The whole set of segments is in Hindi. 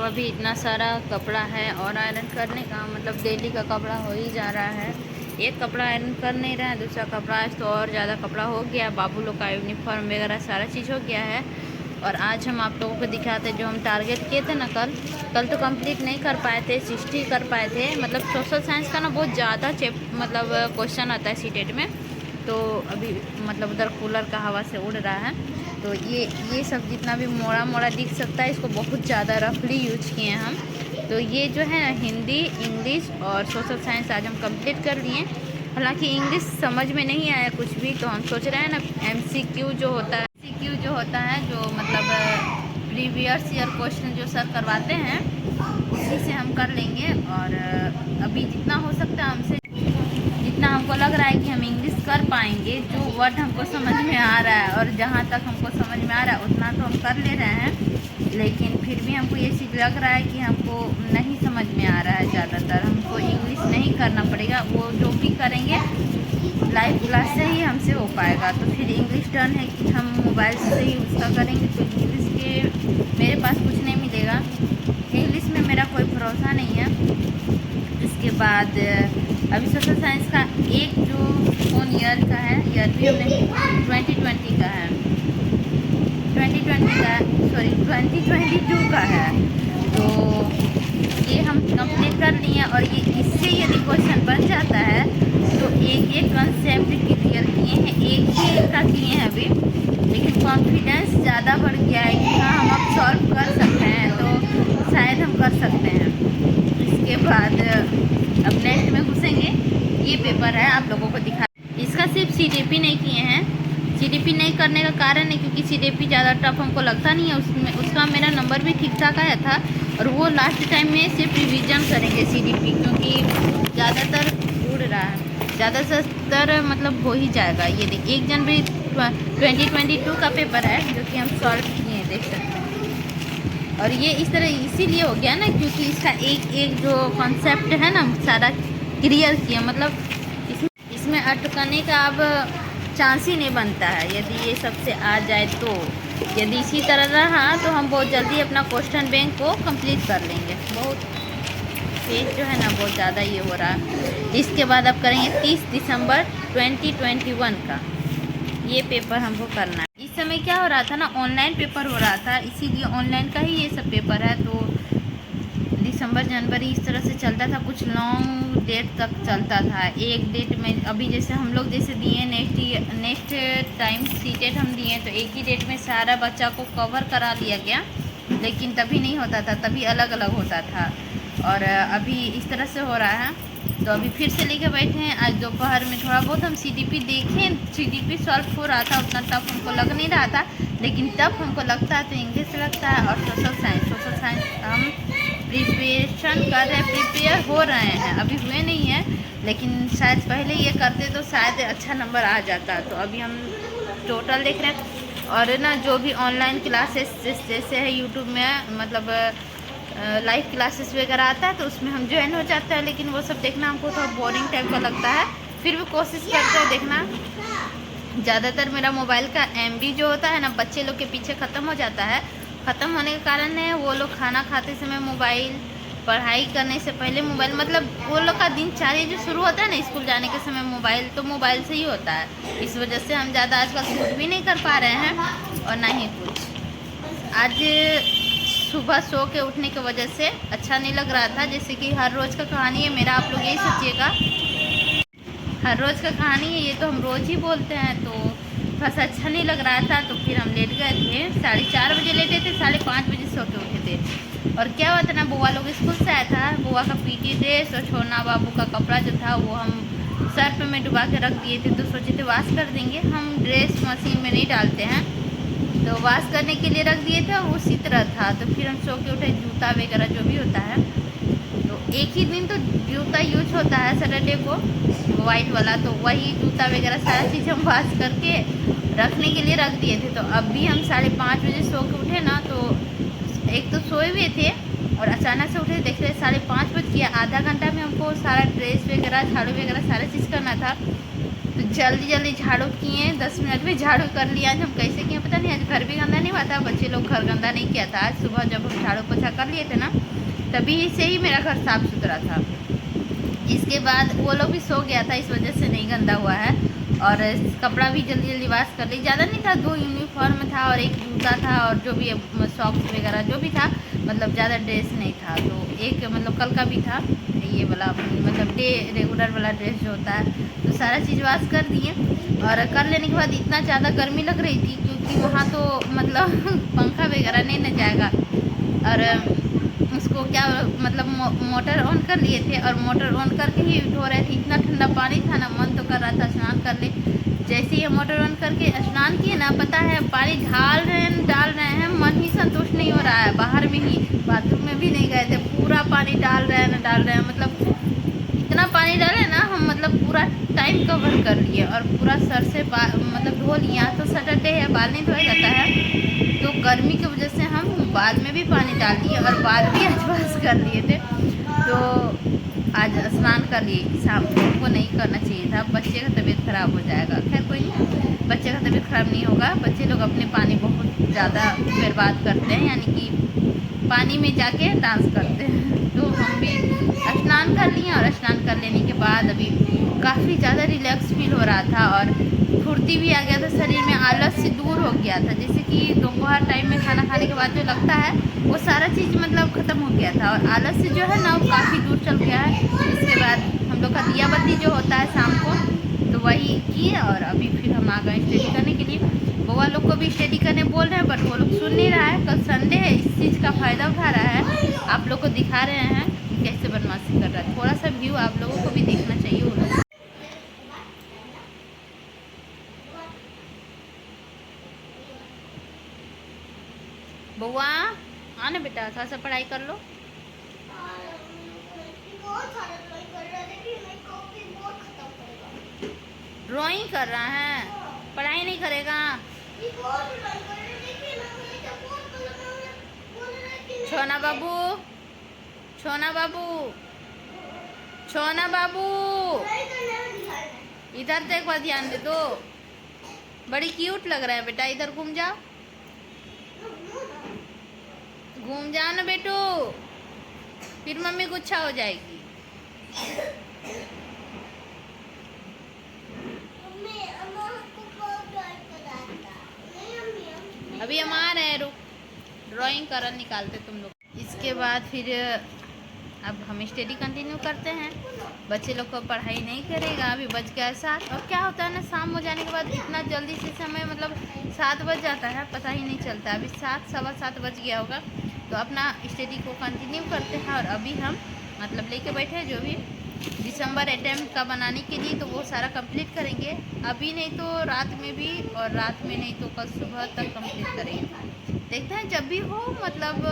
अभी इतना सारा कपड़ा है और आयरन करने का मतलब डेली का कपड़ा हो ही जा रहा है। एक कपड़ा आयरन कर नहीं रहा है, दूसरा कपड़ा आज तो और ज़्यादा कपड़ा हो गया। बाबू लोग का यूनिफॉर्म वगैरह सारा चीज़ हो गया है। और आज हम आप लोगों को दिखाते जो हम टारगेट किए थे ना, कल तो कंप्लीट नहीं कर पाए थे, 60 कर पाए थे। मतलब सोशल साइंस का ना बहुत ज़्यादा मतलब क्वेश्चन आता है सीटेट में। तो अभी मतलब उधर कूलर का हवा से उड़ रहा है, तो ये सब जितना भी मोड़ा मोड़ा दिख सकता है इसको बहुत ज़्यादा रफली यूज किए हैं हम। तो ये जो है ना हिंदी, इंग्लिश और सोशल साइंस आज हम कंप्लीट कर लिए। हालांकि इंग्लिश समझ में नहीं आया कुछ भी, तो हम सोच रहे हैं ना MCQ जो होता है जो मतलब प्रीवियस ईयर क्वेश्चन जो सर करवाते हैं उसी से हम कर लेंगे। और अभी जितना हो सकता है हमसे, जितना हमको लग रहा है कि हम इंग्लिश कर पाएंगे, जो वर्ड हमको समझ में आ रहा है और जहाँ तक हमको समझ में आ रहा है उतना तो हम कर ले रहे हैं। लेकिन फिर भी हमको ये चीज़ लग रहा है कि हमको नहीं समझ में आ रहा है ज़्यादातर। हमको इंग्लिश नहीं करना पड़ेगा, वो जो भी करेंगे लाइव क्लास से ही हमसे हो पाएगा। तो फिर इंग्लिश टर्न है कि हम मोबाइल से ही उसका करेंगे, तो इंग्लिश के मेरे पास कुछ नहीं मिलेगा। इंग्लिश में मेरा कोई भरोसा नहीं है। इसके बाद अभी सोशल साइंस का एक जो कौन ईयर का है, ईयर भी हमने 2020 का है, 2020 का सॉरी 2022 का है। तो ये हम कंप्लीट कर लिए। और ये इससे यदि क्वेश्चन बन जाता है तो एक कंसेप्ट क्लियर किए हैं, एक ही का किए हैं अभी, लेकिन कॉन्फिडेंस ज़्यादा बढ़ गया है कि हाँ हम अब सॉल्व कर सकते हैं, तो शायद हम कर सकते हैं। इसके बाद अब नेक्स्ट में घुसेंगे। ये पेपर है आप लोगों को दिखा, इसका सिर्फ CDP नहीं किए हैं। CDP नहीं करने का कारण है क्योंकि CDP ज़्यादा टफ हमको लगता नहीं है। उसमें उसका मेरा नंबर भी ठीक ठाक आया था। और वो लास्ट टाइम में सिर्फ रिवीजन करेंगे CDP, क्योंकि ज़्यादातर उड़ रहा है, ज़्यादातर मतलब हो ही जाएगा। ये देखिए 1 जनवरी 2022 का पेपर है जो कि हम सॉल्व किए हैं, देख सकते हैं। और ये इस तरह इसीलिए हो गया ना क्योंकि इसका एक जो कॉन्सेप्ट है ना सारा क्लियर किया। मतलब इसमें अटकने का अब चांस ही नहीं बनता है यदि ये सबसे आ जाए तो। यदि इसी तरह रहा तो हम बहुत जल्दी अपना क्वेश्चन बैंक को कंप्लीट कर लेंगे। बहुत पेज जो है ना बहुत ज़्यादा ये हो रहा है। इसके बाद अब करेंगे 30 दिसंबर 2021 का ये पेपर हमको करना है। इस समय क्या हो रहा था ना, ऑनलाइन पेपर हो रहा था, इसीलिए ऑनलाइन का ही ये सब पेपर है। तो दिसंबर जनवरी इस तरह से चलता था, कुछ लॉन्ग डेट तक चलता था। एक डेट में अभी जैसे हम लोग जैसे दिए नेक्स्ट टाइम सीटेट हम दिए तो एक ही डेट में सारा बच्चा को कवर करा लिया गया, लेकिन तभी नहीं होता था, तभी अलग अलग होता था। और अभी इस तरह से हो रहा है। तो अभी फिर से लेके बैठे हैं। आज दोपहर में थोड़ा बहुत हम CDP देखें, CDP सॉल्व हो रहा था, उतना टफ हमको लग नहीं रहा था, लेकिन टफ हमको लगता है तो इंग्लिश लगता है। और सोशल साइंस हम प्रिपरेशन कर रहे हैं, प्रिपेयर हो रहे हैं, अभी हुए नहीं हैं, लेकिन शायद पहले ये करते तो शायद अच्छा नंबर आ जाता। तो अभी हम टोटल देख रहे हैं। और ना जो भी ऑनलाइन क्लासेस जैसे है यूट्यूब में मतलब लाइव क्लासेस वगैरह आता है तो उसमें हम ज्वाइन हो जाते हैं, लेकिन वो सब देखना हमको थोड़ा बोरिंग टाइप का लगता है। फिर भी कोशिश करते हैं देखना। ज़्यादातर मेरा मोबाइल का MB जो होता है ना बच्चे लोग के पीछे ख़त्म हो जाता है। ख़त्म होने के कारण है वो लोग खाना खाते समय मोबाइल, पढ़ाई करने से पहले मोबाइल, मतलब वो लोग का दिनचर्या जो शुरू होता है ना स्कूल जाने के समय मोबाइल, तो मोबाइल से ही होता है। इस वजह से हम ज़्यादा आजकल शूट भी नहीं कर पा रहे हैं और ना ही कुछ। आज सुबह सो के उठने की वजह से अच्छा नहीं लग रहा था, जैसे कि हर रोज़ का कहानी है मेरा, आप लोग यही सोचिएगा हर रोज़ का कहानी है, ये तो हम रोज़ ही बोलते हैं। तो थोड़ा सा अच्छा नहीं लग रहा था, तो फिर हम लेट गए थे। 4:30 बजे लेटे थे, 5:30 बजे सो के उठे थे। और क्या हुआ था ना, बुआ लोग स्कूल से आया था, बुआ का PT ड्रेस और छोना बाबू का कपड़ा जो था वो हम सर्फ में डुबा के रख दिए थे। तो सोचे थे वाश कर देंगे, हम ड्रेस मशीन में नहीं डालते हैं, तो वाश करने के लिए रख दिए थे और उसी तरह था। तो फिर हम सो के उठे, जूता वगैरह जो भी होता है, तो एक ही दिन तो जूता यूज होता है सैटरडे को, वाइट वाला, तो वही जूता वगैरह सारा चीज़ हम वाश करके रखने के लिए रख दिए थे। तो अब भी हम 5:30 बजे सो के उठे ना, तो एक तो सोए हुए थे और अचानक से उठे, देख रहे 5:30 बज गया। आधा घंटा में हमको सारा ड्रेस वगैरह, झाड़ू वगैरह सारा चीज़ करना था। तो जल्दी जल्दी झाड़ू किए, 10 मिनट में झाड़ू कर लिया। आज हम कैसे किए पता नहीं, आज घर भी गंदा नहीं हुआ था, बच्चे लोग घर गंदा नहीं किया था। आज सुबह जब हम झाड़ू पोछा कर लिए थे ना, तभी से ही मेरा घर साफ़ सुथरा था। इसके बाद वो लोग भी सो गया था, इस वजह से नहीं गंदा हुआ है। और कपड़ा भी जल्दी जल्दी वाश कर ली। ज़्यादा नहीं था, 2 यूनिफॉर्म था और 1 जूता था और जो भी सॉक्स वगैरह जो भी था, मतलब ज़्यादा ड्रेस नहीं था। तो एक मतलब कल का भी था ये वाला, मतलब डे रेगुलर वाला ड्रेस जो होता है, तो सारा चीज़ वाश कर दिए। और कर लेने के बाद इतना ज़्यादा गर्मी लग रही थी, क्योंकि वहाँ तो मतलब पंखा वगैरह नहीं न जाएगा। और उसको क्या मतलब मोटर ऑन कर लिए थे और मोटर ऑन करके ही धो रहे थे। इतना ठंडा पानी था ना, मन तो कर रहा था स्नान कर ले। जैसे ही मोटर ऑन करके स्नान किए ना, पता है पानी डाल रहे हैं, मन ही संतुष्ट नहीं हो रहा है। बाहर में ही, बाथरूम में भी नहीं गए थे, पूरा पानी डाल रहे हैं, मतलब इतना पानी डाले ना हम, मतलब पूरा टाइम कवर कर लिए और पूरा सर से मतलब धो लिया। तो सैटरडे है, बाल नहीं धोया जाता है, तो गर्मी की वजह से हम बाल में भी पानी डाल दिए और बाल भी आज वाश कर लिए थे। तो आज स्नान कर लिए, शाम को नहीं करना चाहिए था, बच्चे का तबीयत ख़राब हो जाएगा। खैर कोई नहीं, बच्चे का तबीयत ख़राब नहीं होगा। बच्चे लोग अपने पानी बहुत ज़्यादा बर्बाद करते हैं, यानी कि पानी में जाके डांस करते हैं। तो हम भी स्नान कर लिए और स्नान कर लेने के बाद अभी काफ़ी ज़्यादा रिलैक्स फील हो रहा था और फुर्ती भी आ गया था शरीर में, आलस से दूर हो गया था। जैसे कि दोपहर टाइम में खाना खाने के बाद जो लगता है, वो सारा चीज़ मतलब ख़त्म हो गया था और आलस से जो है ना, वो काफ़ी दूर चल गया है। इसके बाद हम लोग का दिया बत्ती जो होता है शाम को, तो वही किए और अभी फिर हम आ गए स्टडी करने के लिए। बउआ लोग को भी स्टडी करने बोल रहे हैं, बट वो लोग सुन नहीं रहा है। कल संडे है, इस चीज़ का फ़ायदा उठा रहा है। आप लोग को दिखा रहे हैं कि कैसे बदमाशी कर रहा है। थोड़ा सा व्यू आप लोगों को भी देखना चाहिए। वो लोग बउआ आना बेटा, थोड़ा सा पढ़ाई कर लो। ड्राइंग कर रहा है, पढ़ाई नहीं करेगा। छोना बाबू, छोना बाबू, छोना बाबू, इधर तो एक बार ध्यान दे दो। बड़ी क्यूट लग रहा है बेटा, इधर घूम जाओ, घूम जाओ ना बेटू, फिर मम्मी गुस्सा हो जाएगी। अभी हम आ रहे हैं, रुक, ड्राइंग कर निकालते तुम लोग। इसके बाद फिर अब हम स्टडी कंटिन्यू करते हैं। बच्चे लोग को पढ़ाई नहीं करेगा, अभी बज गया 7। और क्या होता है ना, शाम हो जाने के बाद इतना जल्दी से समय मतलब 7 बज जाता है, पता ही नहीं चलता। अभी 7 सवा 7 बज गया होगा। तो अपना स्टडी को कंटिन्यू करते हैं। और अभी हम मतलब लेके बैठे हैं जो भी दिसंबर अटेम्प्ट का बनाने के लिए, तो वो सारा कंप्लीट करेंगे। अभी नहीं तो रात में भी, और रात में नहीं तो कल सुबह तक कंप्लीट करेंगे। देखते हैं जब भी हो, मतलब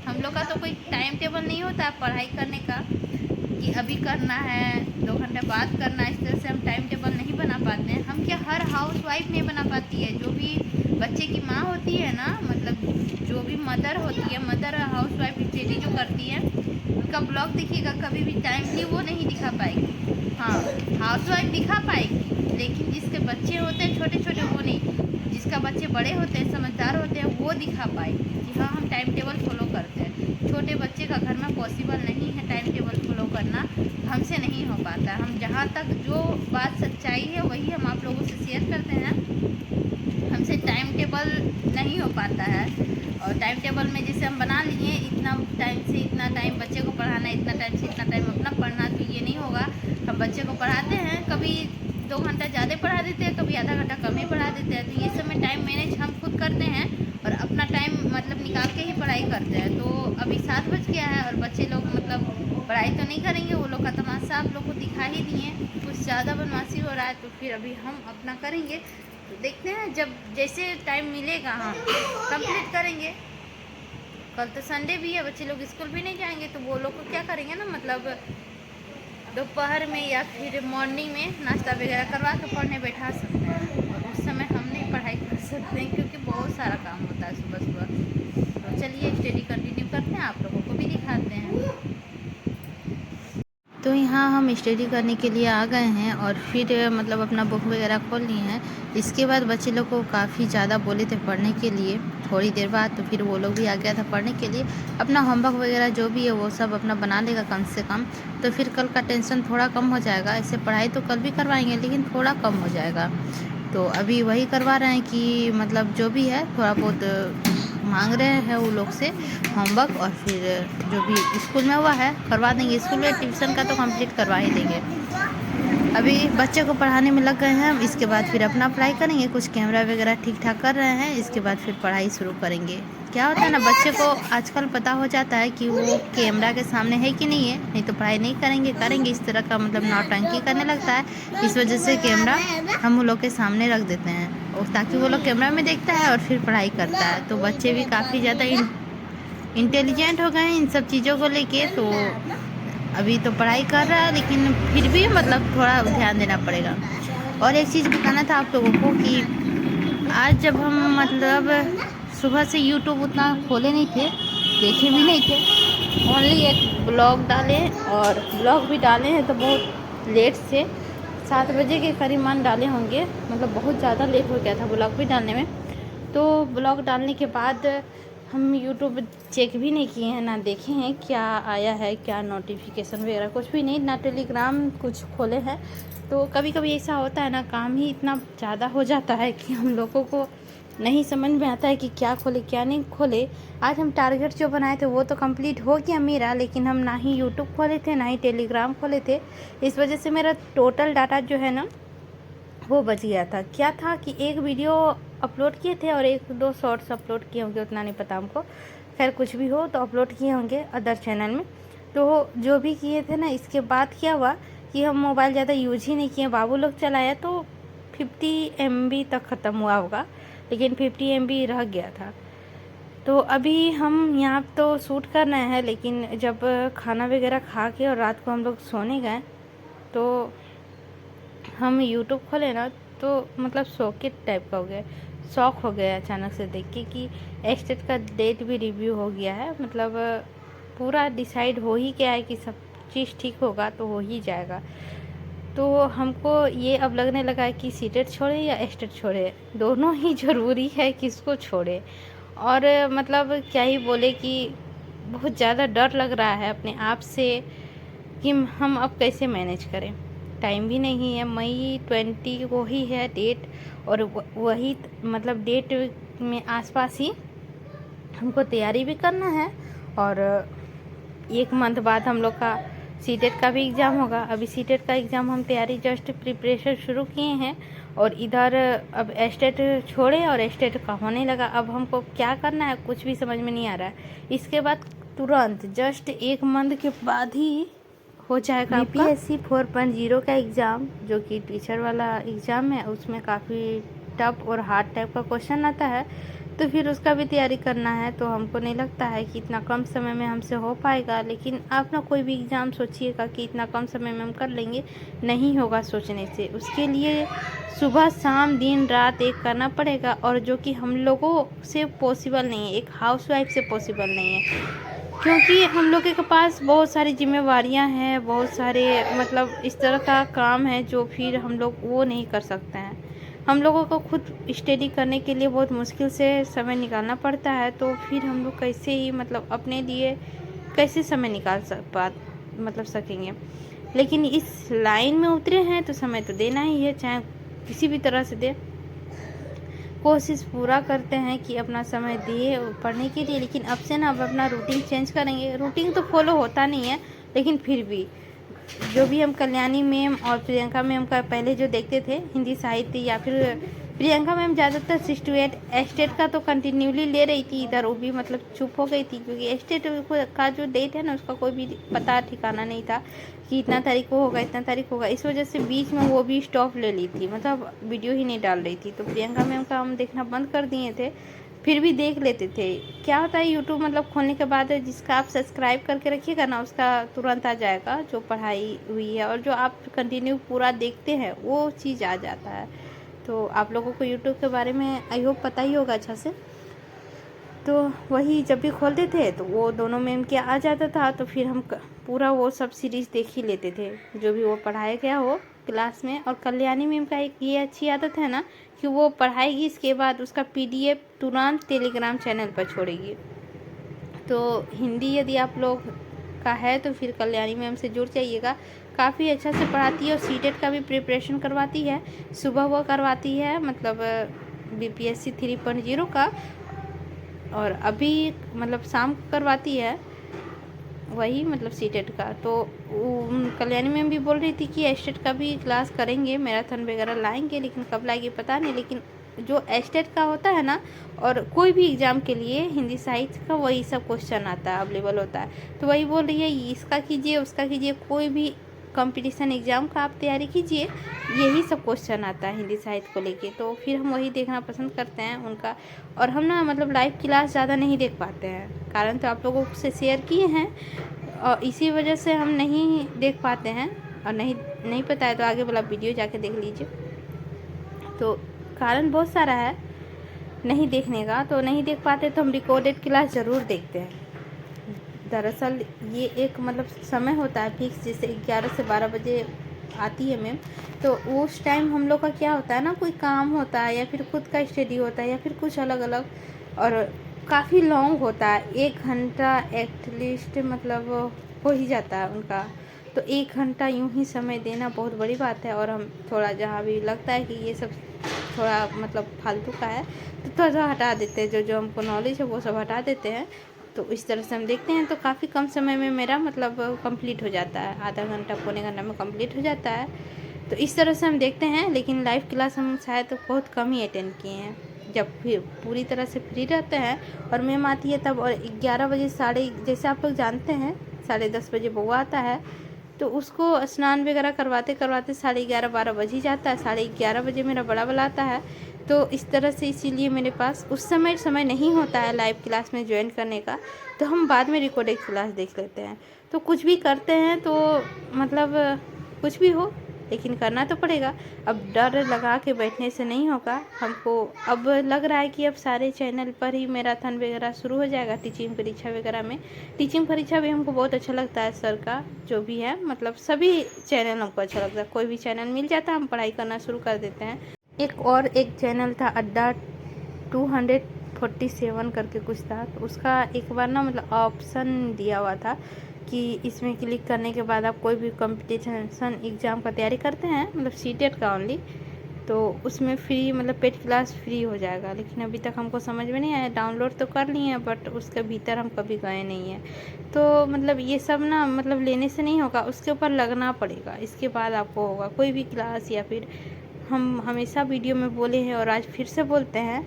हम लोग का तो कोई टाइम टेबल नहीं होता पढ़ाई करने का कि अभी करना है, 2 घंटे बाद करना है। इस तरह से हम टाइम टेबल नहीं बना पाते हैं। हम क्या हर हाउस वाइफ नहीं बना पाती है। जो भी बच्चे की माँ होती है ना, मतलब जो भी मदर होती है, मदर हाउस वाइफ स्टडी जो करती है, उनका ब्लॉग देखिएगा, कभी भी टाइमली वो नहीं दिखा पाएगी। हाँ, हाउस वाइफ दिखा पाएगी, लेकिन जिसके बच्चे होते हैं छोटे छोटे, वो नहीं। जिसका बच्चे बड़े होते हैं, समझदार होते हैं, वो दिखा पाएगी कि हाँ हम टाइम टेबल फॉलो करते हैं। छोटे बच्चे का घर में पॉसिबल नहीं है टाइम टेबल फॉलो करना, हमसे नहीं हो पाता। हम जहाँ तक जो बात सच्चाई है वही हम आप लोगों से शेयर करते हैं। हमसे टाइम टेबल नहीं हो पाता है। और टाइम टेबल में जैसे हम बना लिए, इतना टाइम से इतना टाइम बच्चे को पढ़ाना, इतना टाइम से इतना टाइम अपना पढ़ना, तो ये नहीं होगा। हम बच्चे को पढ़ाते हैं, कभी 2 घंटा ज़्यादा पढ़ा देते हैं, कभी आधा घंटा कम ही पढ़ा देते हैं। तो ये सब में टाइम मैनेज हम खुद करते हैं और अपना टाइम मतलब निकाल के ही पढ़ाई करते हैं। तो अभी 7 बज गया है और बच्चे लोग मतलब पढ़ाई तो नहीं करेंगे, वो लोग का तमाशा आप लोग को दिखा ही दिए। कुछ ज़्यादा बदमाशी हो रहा है, तो फिर अभी हम अपना करेंगे। तो देखते हैं, जब जैसे टाइम मिलेगा हम कंप्लीट करेंगे। कल तो संडे भी है, बच्चे लोग स्कूल भी नहीं जाएंगे, तो वो लोग को क्या करेंगे ना, मतलब दोपहर में या फिर मॉर्निंग में नाश्ता वगैरह करवा के पढ़ने बैठा सकते हैं। और उस समय हम नहीं पढ़ाई कर सकते हैं, क्योंकि बहुत सारा काम होता है सुबह सुबह। तो चलिए स्टडी कंटिन्यू करते हैं, आप लोगों को भी दिखाते हैं। तो यहाँ हम स्टडी करने के लिए आ गए हैं और फिर मतलब अपना बुक वगैरह खोल लिए हैं। इसके बाद बच्चे लोग को काफ़ी ज़्यादा बोले थे पढ़ने के लिए थोड़ी देर बाद, तो फिर वो लोग भी आ गया था पढ़ने के लिए। अपना होमवर्क वगैरह जो भी है वो सब अपना बना लेगा कम से कम, तो फिर कल का टेंशन थोड़ा कम हो जाएगा। ऐसे पढ़ाई तो कल भी करवाएंगे लेकिन थोड़ा कम हो जाएगा। तो अभी वही करवा रहे हैं कि मतलब जो भी है थोड़ा बहुत मांग रहे हैं वो लोग से होमवर्क, और फिर जो भी स्कूल में हुआ है करवा देंगे। स्कूल में ट्यूशन का तो कंप्लीट करवा ही देंगे। अभी बच्चे को पढ़ाने में लग गए हैं, इसके बाद फिर अपना पढ़ाई करेंगे। कुछ कैमरा वगैरह ठीक ठाक कर रहे हैं, इसके बाद फिर पढ़ाई शुरू करेंगे। क्या होता है ना, बच्चे को आजकल पता हो जाता है कि वो कैमरा के सामने है कि नहीं है, नहीं तो पढ़ाई नहीं करेंगे इस तरह का मतलब नौटंकी करने लगता है। इस वजह से कैमरा हम वो लोग के सामने रख देते हैं और ताकि वो लोग कैमरा में देखता है और फिर पढ़ाई करता है। तो बच्चे भी काफ़ी ज़्यादा इंटेलिजेंट हो गए हैं इन सब चीज़ों को लेके। तो अभी तो पढ़ाई कर रहा है लेकिन फिर भी मतलब थोड़ा ध्यान देना पड़ेगा। और एक चीज़ बताना था आप लोगों को कि आज जब हम मतलब सुबह से यूट्यूब उतना खोले नहीं थे, देखे भी नहीं थे, ओनली एक ब्लॉग डाले और ब्लॉग भी डाले हैं तो बहुत लेट से 7 बजे के करीब मान डाले होंगे, मतलब बहुत ज़्यादा लेट हो गया था ब्लॉग भी डालने में। तो ब्लॉग डालने के बाद हम यूट्यूब चेक भी नहीं किए हैं, ना देखे हैं क्या आया है, क्या नोटिफिकेशन वगैरह कुछ भी नहीं, ना टेलीग्राम कुछ खोले हैं। तो कभी कभी ऐसा होता है ना, काम ही इतना ज़्यादा हो जाता है कि हम लोगों को नहीं समझ में आता है कि क्या खोले क्या नहीं खोले। आज हम टारगेट जो बनाए थे वो तो कंप्लीट हो गया मेरा, लेकिन हम ना ही यूट्यूब खोले थे ना ही टेलीग्राम खोले थे। इस वजह से मेरा टोटल डाटा जो है ना वो बच गया था। क्या था कि एक वीडियो अपलोड किए थे और 1-2 शॉर्ट्स अपलोड किए होंगे, उतना नहीं पता हमको। खैर कुछ भी हो तो अपलोड किए होंगे अदर चैनल में। तो जो भी किए थे ना, इसके बाद क्या हुआ कि हम मोबाइल ज़्यादा यूज ही नहीं किए, बाबू लोग चलाया तो 50 MB तक ख़त्म हुआ होगा, लेकिन 50 MB रह गया था। तो अभी हम यहाँ तो शूट कर रहे हैं, लेकिन जब खाना वगैरह खा के और रात को हम लोग सोने गए तो हम यूट्यूब खोले ना, तो मतलब शौक टाइप का हो गया, शौक हो गया अचानक से देख के कि एक्सटेट का डेट भी रिव्यू हो गया है। मतलब पूरा डिसाइड हो ही गया है कि सब चीज़ ठीक होगा तो हो ही जाएगा। तो हमको ये अब लगने लगा है कि सीटेट छोड़े या एस्टेट छोड़े, दोनों ही ज़रूरी है, किसको छोड़े। और मतलब क्या ही बोले कि बहुत ज़्यादा डर लग रहा है अपने आप से कि हम अब कैसे मैनेज करें। टाइम भी नहीं है, मई 20 को ही है डेट, और वही मतलब डेट में आसपास ही हमको तैयारी भी करना है। और 1 मंथ बाद हम लोग का सीटेट का भी एग्ज़ाम होगा। अभी सीटेट का एग्ज़ाम हम तैयारी जस्ट प्रिपरेशन शुरू किए हैं, और इधर अब एस्टेट छोड़े और एस्टेट का होने लगा। अब हमको क्या करना है कुछ भी समझ में नहीं आ रहा है। इसके बाद तुरंत जस्ट 1 मंथ के बाद ही हो जाएगा BPSC 4.0 का एग्ज़ाम, जो कि टीचर वाला एग्ज़ाम है। उसमें काफ़ी टफ और हार्ड टाइप का क्वेश्चन आता है, तो फिर उसका भी तैयारी करना है। तो हमको नहीं लगता है कि इतना कम समय में हमसे हो पाएगा, लेकिन आप ना कोई भी एग्ज़ाम सोचिएगा कि इतना कम समय में हम कर लेंगे, नहीं होगा सोचने से। उसके लिए सुबह शाम दिन रात एक करना पड़ेगा, और जो कि हम लोगों से पॉसिबल नहीं है, एक हाउसवाइफ से पॉसिबल नहीं है, क्योंकि हम लोग के पास बहुत सारी जिम्मेवारियां हैं, बहुत सारे मतलब इस तरह का काम है जो फिर हम लोग वो नहीं कर सकते हैं। हम लोगों को खुद स्टडी करने के लिए बहुत मुश्किल से समय निकालना पड़ता है, तो फिर हम लोग कैसे ही मतलब अपने लिए कैसे समय निकाल सकेंगे। लेकिन इस लाइन में उतरे हैं तो समय तो देना ही है, चाहे किसी भी तरह से दे। कोशिश पूरा करते हैं कि अपना समय दिए पढ़ने के लिए, लेकिन अब से ना अब अपना रूटीन चेंज करेंगे। रूटीन तो फॉलो होता नहीं है, लेकिन फिर भी जो भी हम कल्याणी मैम और प्रियंका मैम का पहले जो देखते थे हिंदी साहित्य, या फिर प्रियंका मैम ज़्यादातर 6 to 8 एस्टेट का तो कंटिन्यूली ले रही थी, इधर वो भी मतलब चुप हो गई थी, क्योंकि एस्टेट का जो डेट है ना उसका कोई भी पता ठिकाना नहीं था कि इतना तारीख को होगा इतना तारीख होगा। इस वजह से बीच में वो भी स्टॉप ले ली थी, मतलब वीडियो ही नहीं डाल रही थी। तो प्रियंका मैम का हम देखना बंद कर दिए थे, फिर भी देख लेते थे। क्या होता है यूट्यूब मतलब खोलने के बाद जिसका आप सब्सक्राइब करके रखिएगा ना, उसका तुरंत आ जाएगा जो पढ़ाई हुई है, और जो आप कंटिन्यू पूरा देखते हैं वो चीज़ आ जाता है। तो आप लोगों को यूट्यूब के बारे में आई होप पता ही होगा अच्छा से। तो वही जब भी खोलते थे तो वो दोनों मैम के आ जाता था, तो फिर हम पूरा वो सब सीरीज़ देख ही लेते थे जो भी वो पढ़ाया गया हो क्लास में। और कल्याणी मैम का एक ये अच्छी आदत है ना कि वो पढ़ाएगी, इसके बाद उसका PDF तुरंत टेलीग्राम चैनल पर छोड़ेगी। तो हिंदी यदि आप लोग का है तो फिर कल्याणी मैम से जुड़ जाइएगा, काफ़ी अच्छा से पढ़ाती है। और सीटेट का भी प्रिपरेशन करवाती है, सुबह वो करवाती है मतलब BPSC 3.0 का, और अभी मतलब शाम को करवाती है वही मतलब सीटेट का। तो कल्याणी मैम भी बोल रही थी कि एस्टेट का भी क्लास करेंगे, मैराथन वगैरह लाएंगे, लेकिन कब लाएंगे पता नहीं। लेकिन जो एस्टेट का होता है ना, और कोई भी एग्ज़ाम के लिए हिंदी साहित्य का वही सब क्वेश्चन आता है, अवेलेबल होता है। तो वही बोल रही है इसका कीजिए उसका कीजिए, कोई भी कंपटीशन एग्ज़ाम का आप तैयारी कीजिए, यही सब क्वेश्चन आता है हिंदी साहित्य को लेके। तो फिर हम वही देखना पसंद करते हैं उनका। और हम ना मतलब लाइव क्लास ज़्यादा नहीं देख पाते हैं, कारण तो आप लोगों से शेयर किए हैं, और इसी वजह से हम नहीं देख पाते हैं। और नहीं पता है तो आगे वाला वीडियो जाके देख लीजिए। तो कारण बहुत सारा है नहीं देखने का, तो नहीं देख पाते तो हम रिकॉर्डेड क्लास ज़रूर देखते हैं। दरअसल ये एक मतलब समय होता है फिक्स, जैसे 11 से 12 बजे आती है मैम, तो उस टाइम हम लोग का क्या होता है ना, कोई काम होता है या फिर खुद का स्टडी होता है या फिर कुछ अलग अलग, और काफ़ी लॉन्ग होता है, 1 घंटा एटलीस्ट मतलब हो ही जाता है उनका। तो 1 घंटा यूं ही समय देना बहुत बड़ी बात है। और हम थोड़ा जहाँ भी लगता है कि ये सब थोड़ा मतलब फालतू का है तो थोड़ा हटा देते हैं, जो हमको नॉलेज है वो सब हटा देते हैं। तो इस तरह से हम देखते हैं, तो काफ़ी कम समय में मेरा मतलब कंप्लीट हो जाता है, आधा घंटा पौने घंटा में कंप्लीट हो जाता है। तो इस तरह से हम देखते हैं। लेकिन लाइव क्लास हम शायद बहुत कम ही अटेंड किए हैं, जब फिर पूरी तरह से फ्री रहते हैं और मैम आती है तब। और 11 बजे जैसे आप लोग जानते हैं 10:30 बजे बउआ आता है, तो उसको स्नान वगैरह करवाते करवाते 11:30-12 बज ही जाता है। 11:30 बजे मेरा बड़ा वाला आता है। तो इस तरह से इसीलिए मेरे पास उस समय नहीं होता है लाइव क्लास में ज्वाइन करने का, तो हम बाद में रिकॉर्डेड क्लास देख लेते हैं। तो कुछ भी करते हैं तो मतलब कुछ भी हो लेकिन करना तो पड़ेगा। अब डर लगा के बैठने से नहीं होगा हमको। अब लग रहा है कि अब सारे चैनल पर ही मैराथन वगैरह शुरू हो जाएगा, टीचिंग परीक्षा वगैरह में। टीचिंग परीक्षा भी हमको बहुत अच्छा लगता है, सर का जो भी है मतलब सभी चैनल हमको अच्छा लगता है। कोई भी चैनल मिल जाता है हम पढ़ाई करना शुरू कर देते हैं। एक चैनल था अड्डा 247 करके कुछ था, तो उसका एक बार ना मतलब ऑप्शन दिया हुआ था कि इसमें क्लिक करने के बाद आप कोई भी कंपटीशन एग्ज़ाम का तैयारी करते हैं, मतलब सीटेट का ओनली, तो उसमें फ्री मतलब पेड क्लास फ्री हो जाएगा। लेकिन अभी तक हमको समझ में नहीं आया, डाउनलोड तो कर लिए हैं बट उसके भीतर हम कभी गए नहीं हैं। तो मतलब ये सब ना मतलब लेने से नहीं होगा, उसके ऊपर लगना पड़ेगा, इसके बाद आपको होगा कोई भी क्लास। या फिर हम हमेशा वीडियो में बोले हैं और आज फिर से बोलते हैं,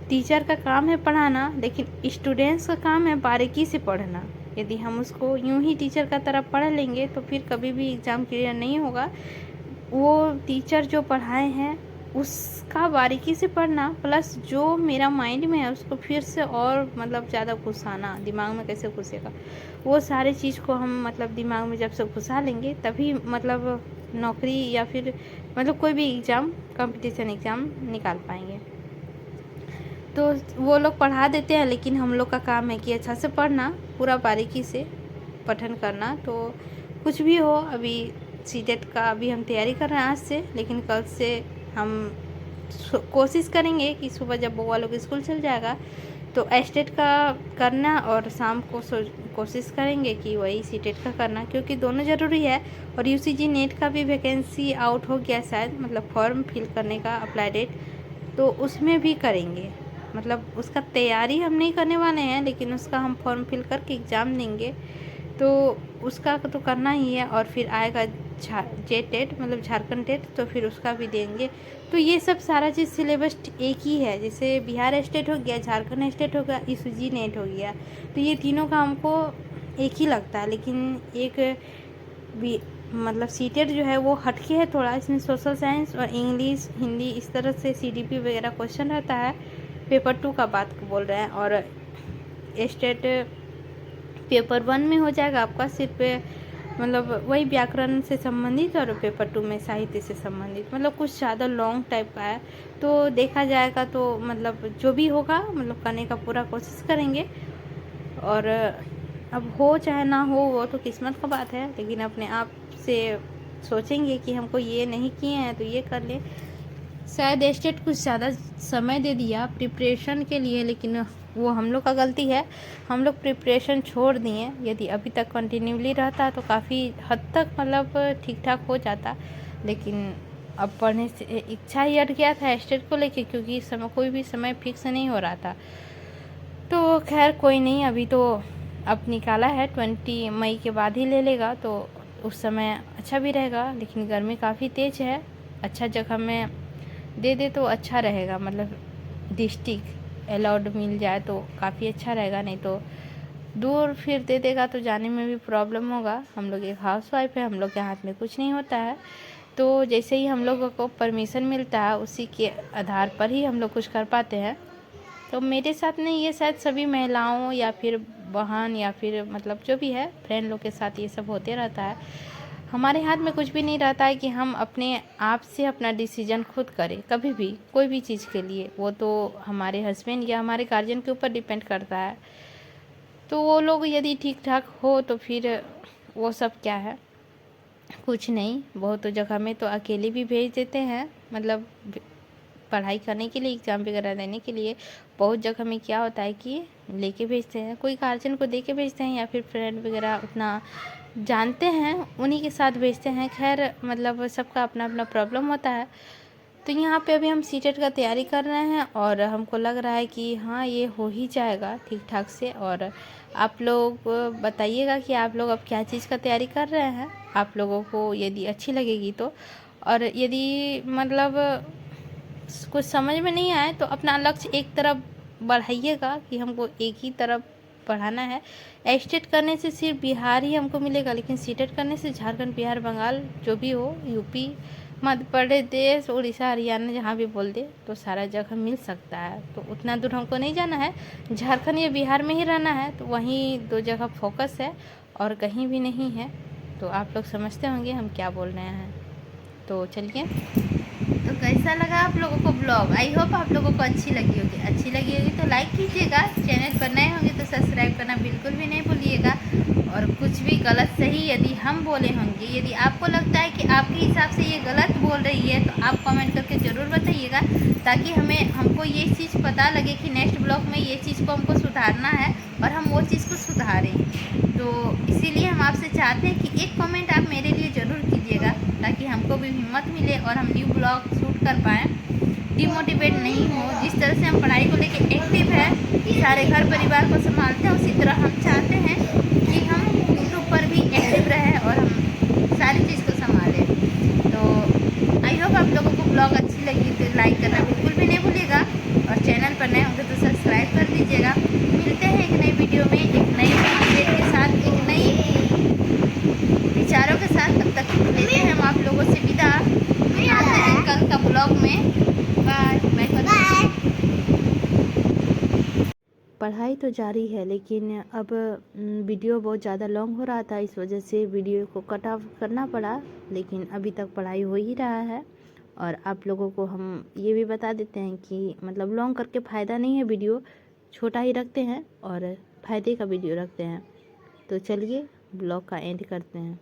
टीचर का काम है पढ़ाना, लेकिन स्टूडेंट्स का काम है बारीकी से पढ़ना। यदि हम उसको यूं ही टीचर का तरह पढ़ लेंगे तो फिर कभी भी एग्ज़ाम क्लियर नहीं होगा। वो टीचर जो पढ़ाए हैं उसका बारीकी से पढ़ना, प्लस जो मेरा माइंड में है उसको फिर से और मतलब ज़्यादा घुसाना, दिमाग में कैसे घुसेगा वो सारी चीज़ को हम मतलब दिमाग में जब से घुसा लेंगे तभी मतलब नौकरी या फिर मतलब कोई भी एग्ज़ाम कंपटीशन एग्ज़ाम निकाल पाएंगे। तो वो लोग पढ़ा देते हैं, लेकिन हम लोग का काम है कि अच्छा से पढ़ना, पूरा बारीकी से पठन करना। तो कुछ भी हो, अभी सीटेट का अभी हम तैयारी कर रहे हैं आज से, लेकिन कल से हम कोशिश करेंगे कि सुबह जब बउआ लोग स्कूल चल जाएगा तो एस्टेट का करना, और शाम को कोशिश करेंगे कि वही सीटेट का करना, क्योंकि दोनों ज़रूरी है। और UCG नेट का भी वैकेंसी आउट हो गया शायद, मतलब फॉर्म फिल करने का अप्लाई डेट, तो उसमें भी करेंगे। मतलब उसका तैयारी हम नहीं करने वाले हैं, लेकिन उसका हम फॉर्म फिल करके एग्ज़ाम देंगे, तो उसका तो करना ही है। और फिर आएगा JTET मतलब झारखंड टेट, तो फिर उसका भी देंगे। तो ये सब सारा चीज़ सिलेबस एक ही है, जैसे बिहार स्टेट हो गया, झारखंड स्टेट हो गया, UCG नेट हो गया, तो ये तीनों का हमको एक ही लगता है। लेकिन एक भी मतलब सीटेट जो है वो हटके है थोड़ा, इसमें सोशल साइंस और इंग्लिश हिंदी इस तरह से CDP वगैरह क्वेश्चन रहता है। पेपर 2 का बात बोल रहे हैं। और स्टेट पेपर 1 में हो जाएगा आपका सिर्फ मतलब वही व्याकरण से संबंधित और पेपर 2 में साहित्य से संबंधित, मतलब कुछ ज़्यादा लॉन्ग टाइप का है। तो देखा जाएगा तो मतलब जो भी होगा मतलब करने का पूरा कोशिश करेंगे। और अब हो चाहे ना हो वो तो किस्मत का बात है, लेकिन अपने आप से सोचेंगे कि हमको ये नहीं किए हैं तो ये कर ले। शायद स्टेट कुछ ज़्यादा समय दे दिया प्रिपरेशन के लिए, लेकिन वो हम लोग का गलती है। हम लोग प्रिपरेशन छोड़ दिए। यदि अभी तक कंटिन्यूली रहता तो काफ़ी हद तक मतलब ठीक ठाक हो जाता, लेकिन अब पढ़ने से इच्छा ही हट गया था स्टेट को लेके, क्योंकि इस समय कोई भी समय फिक्स नहीं हो रहा था। तो खैर कोई नहीं, अभी तो अब निकाला है 20 मई के बाद ही ले लेगा, तो उस समय अच्छा भी रहेगा। लेकिन गर्मी काफ़ी तेज़ है, अच्छा जगह में दे दे तो अच्छा रहेगा, मतलब डिस्ट्रिक्ट अलाउड मिल जाए तो काफ़ी अच्छा रहेगा। नहीं तो दूर फिर दे देगा तो जाने में भी प्रॉब्लम होगा। हम लोग एक हाउसवाइफ है, हम लोग के हाथ में कुछ नहीं होता है। तो जैसे ही हम लोगों को परमिशन मिलता है उसी के आधार पर ही हम लोग कुछ कर पाते हैं। तो मेरे साथ नहीं, ये शायद सभी महिलाओं या फिर बहन या फिर मतलब जो भी है फ्रेंड लोग के साथ ये सब होते रहता है। हमारे हाथ में कुछ भी नहीं रहता है कि हम अपने आप से अपना डिसीजन खुद करें कभी भी कोई भी चीज़ के लिए। वो तो हमारे हस्बैंड या हमारे गार्जियन के ऊपर डिपेंड करता है। तो वो लोग यदि ठीक ठाक हो तो फिर वो सब क्या है, कुछ नहीं। बहुत जगह में तो अकेले भी भेज देते हैं, मतलब पढ़ाई करने के लिए, एग्ज़ाम वगैरह देने के लिए। बहुत जगह में क्या होता है कि लेके भेजते हैं, कोई गार्जियन को दे के भेजते हैं या फिर फ्रेंड वगैरह उतना जानते हैं उन्हीं के साथ भेजते हैं। खैर मतलब सबका अपना अपना प्रॉब्लम होता है। तो यहाँ पे अभी हम सीटेट का तैयारी कर रहे हैं और हमको लग रहा है कि हाँ ये हो ही जाएगा ठीक ठाक से। और आप लोग बताइएगा कि आप लोग अब क्या चीज़ का तैयारी कर रहे हैं, आप लोगों को यदि अच्छी लगेगी तो। और यदि मतलब कुछ समझ में नहीं आए तो अपना लक्ष्य एक तरफ बढ़ाइएगा कि हमको एक ही तरफ पढ़ाना है। स्टेट करने से सिर्फ बिहार ही हमको मिलेगा, लेकिन सीटेट करने से झारखंड, बिहार, बंगाल जो भी हो, यूपी, मध्य प्रदेश, उड़ीसा, हरियाणा जहाँ भी बोल दे तो सारा जगह मिल सकता है। तो उतना दूर हमको नहीं जाना है, झारखंड या बिहार में ही रहना है, तो वहीं 2 जगह फोकस है और कहीं भी नहीं है। तो आप लोग समझते होंगे हम क्या बोल रहे हैं। तो चलिए, तो कैसा लगा आप लोगों को ब्लॉग? आई होप आप लोगों को अच्छी लगी होगी। अच्छी लगी होगी तो लाइक कीजिएगा, चैनल पर नए होंगे तो सब्सक्राइब करना बिल्कुल भी नहीं भूलिएगा। और कुछ भी गलत सही यदि हम बोले होंगे, यदि आपको लगता है कि आपके हिसाब से ये गलत बोल रही है तो आप कमेंट करके ज़रूर बताइएगा, ताकि हमको ये चीज़ पता लगे कि नेक्स्ट ब्लॉग में ये चीज़ को हमको सुधारना है और हम वो चीज़ को सुधारें। तो इसीलिए हम आपसे चाहते हैं कि एक कमेंट आप मेरे लिए ज़रूर कीजिएगा, ताकि हमको भी हिम्मत मिले और हम न्यू ब्लॉग शूट कर पाएँ, डिमोटिवेट नहीं हो। जिस तरह से हम पढ़ाई को लेके एक्टिव है, सारे घर परिवार को संभालते हैं, उसी तरह हम चाहते हैं कि हम यूट्यूब पर भी एक्टिव रहें और हम सारी चीज़ को संभालें। तो आई होप आप लोगों को ब्लॉग अच्छी लगी तो लाइक करना बिल्कुल भी नहीं भूलिएगा, और चैनल पर नए होंगे तो सब्सक्राइब कर दीजिएगा। मिलते हैं एक नई वीडियो में, एक नई अपडेट के साथ, एक नई विचारों के साथ। तब तक लेते हैं हम आप लोगों से विदा। आते हैं कल का ब्लॉग में। Bye bye. पढ़ाई तो जारी है, लेकिन अब वीडियो बहुत ज़्यादा लॉन्ग हो रहा था, इस वजह से वीडियो को कट ऑफ करना पड़ा। लेकिन अभी तक पढ़ाई हो ही रहा है। और आप लोगों को हम ये भी बता देते हैं कि मतलब लॉन्ग करके फ़ायदा नहीं है, वीडियो छोटा ही रखते हैं और फ़ायदे का वीडियो रखते हैं। तो चलिए ब्लॉग का एंड करते हैं।